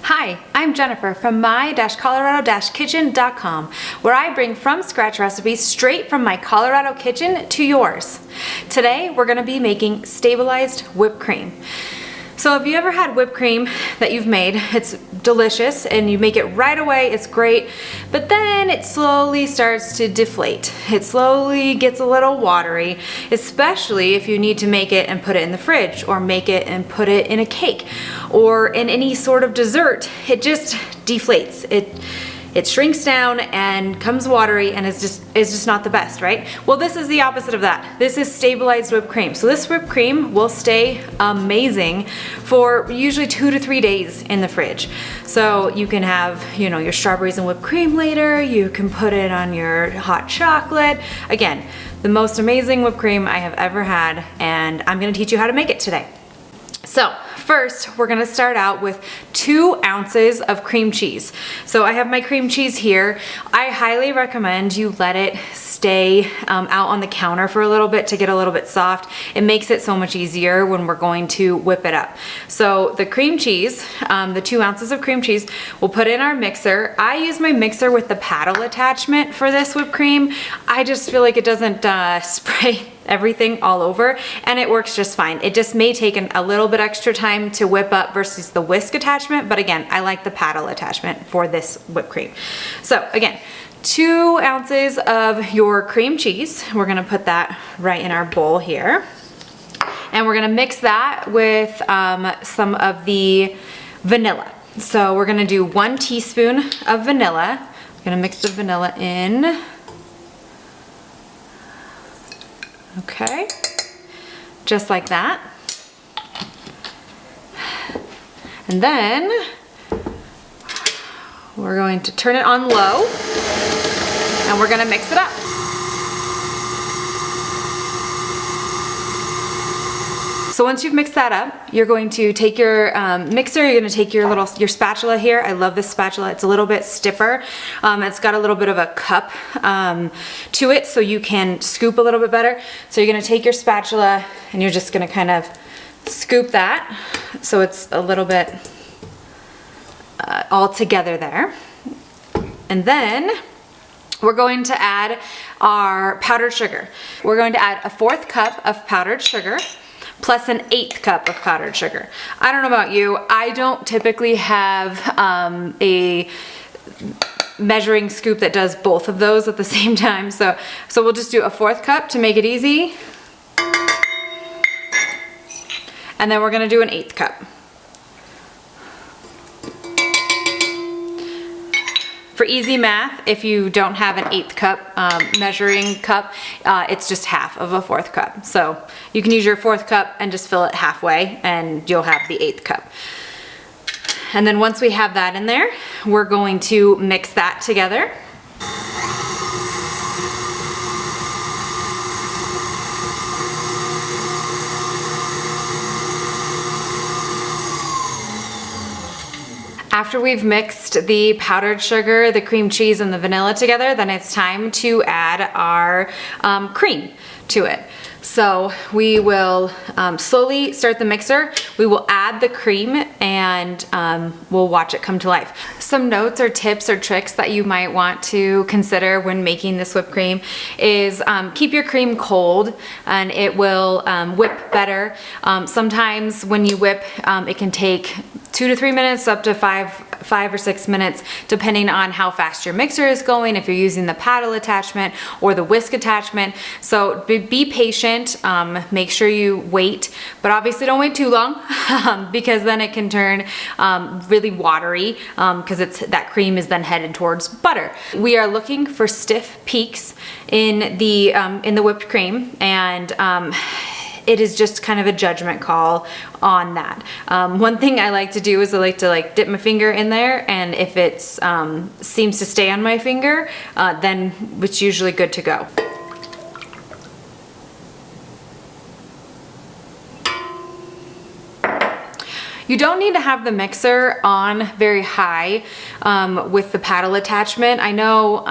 Hi, I'm Jennifer from my-colorado-kitchen.com, where I bring from scratch recipes straight from my Colorado kitchen to yours. Today we're going to be making stabilized whipped cream. So if you ever had whipped cream that you've made, it's delicious and you make it right away, it's great, but then it slowly starts to deflate. It slowly gets a little watery, especially if you need to make it and put it in the fridge, or make it and put it in a cake, or in any sort of dessert. It just deflates. It shrinks down and comes watery and is just not the best, right? Well, this is the opposite of that. This is stabilized whipped cream. So this whipped cream will stay amazing for usually 2 to 3 days in the fridge. So you can have, your strawberries and whipped cream later. You can put it on your hot chocolate. Again, the most amazing whipped cream I have ever had, and I'm gonna teach you how to make it today. So first, we're gonna start out with 2 ounces of cream cheese. So I have my cream cheese here. I highly recommend you let it stay out on the counter for a little bit to get a little bit soft. It makes it so much easier when we're going to whip it up. So the cream cheese, the 2 ounces of cream cheese, we'll put in our mixer. I use my mixer with the paddle attachment for this whipped cream. I just feel like it doesn't spray everything all over, and it works just fine. It just may take a little bit extra time to whip up versus the whisk attachment, but again, I like the paddle attachment for this whipped cream. So again, 2 ounces of your cream cheese. We're gonna put that right in our bowl here. And we're gonna mix that with some of the vanilla. So we're gonna do 1 teaspoon of vanilla. I'm gonna mix the vanilla in. Okay, just like that. And then we're going to turn it on low and we're gonna mix it up. So once you've mixed that up, you're going to take your mixer, you're gonna take your spatula here. I love this spatula, it's a little bit stiffer. It's got a little bit of a cup to it, so you can scoop a little bit better. So you're gonna take your spatula and you're just gonna kind of scoop that so it's a little bit all together there. And then we're going to add our powdered sugar. We're going to add a 1/4 cup of powdered sugar plus an 1/8 cup of powdered sugar. I don't know about you, I don't typically have a measuring scoop that does both of those at the same time, so we'll just do a 1/4 cup to make it easy. And then we're gonna do an 1/8 cup. For easy math, if you don't have an 1/8 cup measuring cup, it's just half of a 1/4 cup. So you can use your 1/4 cup and just fill it halfway and you'll have the 1/8 cup. And then once we have that in there, we're going to mix that together. After we've mixed the powdered sugar, the cream cheese, and the vanilla together, then it's time to add our cream to it. So we will slowly start the mixer. We will add the cream and we'll watch it come to life. Some notes or tips or tricks that you might want to consider when making this whipped cream is keep your cream cold and it will whip better. Sometimes when you whip, it can take 2 to 3 minutes up to 5 or 6 minutes, depending on how fast your mixer is going, if you're using the paddle attachment or the whisk attachment. So be patient, make sure you wait, but obviously don't wait too long because then it can turn really watery because that cream is then headed towards butter. We are looking for stiff peaks in the whipped cream, and it is just kind of a judgment call on that. One thing I like to do is I like to dip my finger in there, and if it seems to stay on my finger, then it's usually good to go. You don't need to have the mixer on very high with the paddle attachment. I know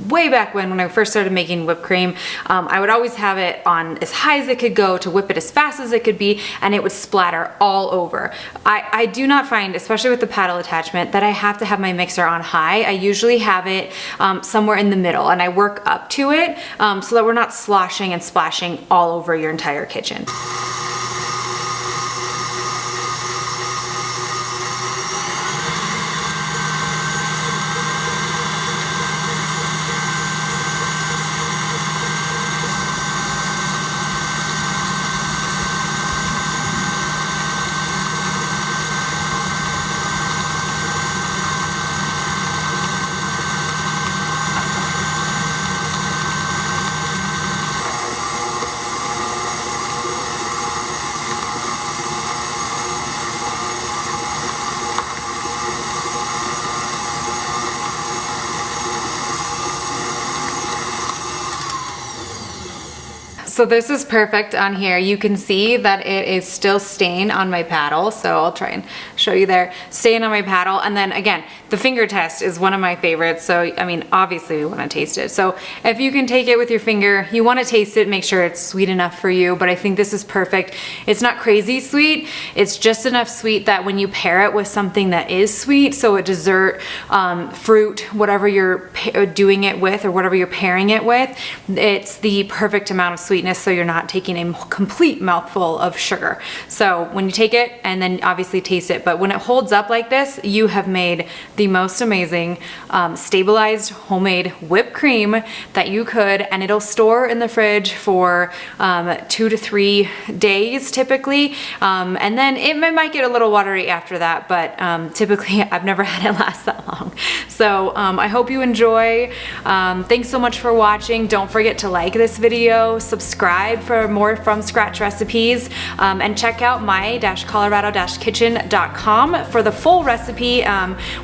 way back when I first started making whipped cream, I would always have it on as high as it could go to whip it as fast as it could be, and it would splatter all over. I do not find, especially with the paddle attachment, that I have to have my mixer on high. I usually have it somewhere in the middle, and I work up to it so that we're not sloshing and splashing all over your entire kitchen. So this is perfect on here. You can see that it is still staying on my paddle. So I'll try and show you there, staying on my paddle. And then again, the finger test is one of my favorites. So, I mean, obviously we want to taste it. So if you can take it with your finger, you want to taste it, make sure it's sweet enough for you. But I think this is perfect. It's not crazy sweet. It's just enough sweet that when you pair it with something that is sweet, so a dessert, fruit, whatever you're doing it with or whatever you're pairing it with, it's the perfect amount of sweetness, so you're not taking a complete mouthful of sugar. So when you take it and then obviously taste it, but when it holds up like this, you have made the most amazing stabilized homemade whipped cream that you could, and it'll store in the fridge for 2 to 3 days typically, and then it might get a little watery after that, but typically I've never had it last that long. So I hope you enjoy. Thanks so much for watching. Don't forget to like this video, subscribe for more from scratch recipes, and check out my-colorado-kitchen.com for the full recipe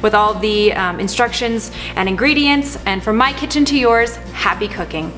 with all the instructions and ingredients. And from my kitchen to yours, happy cooking.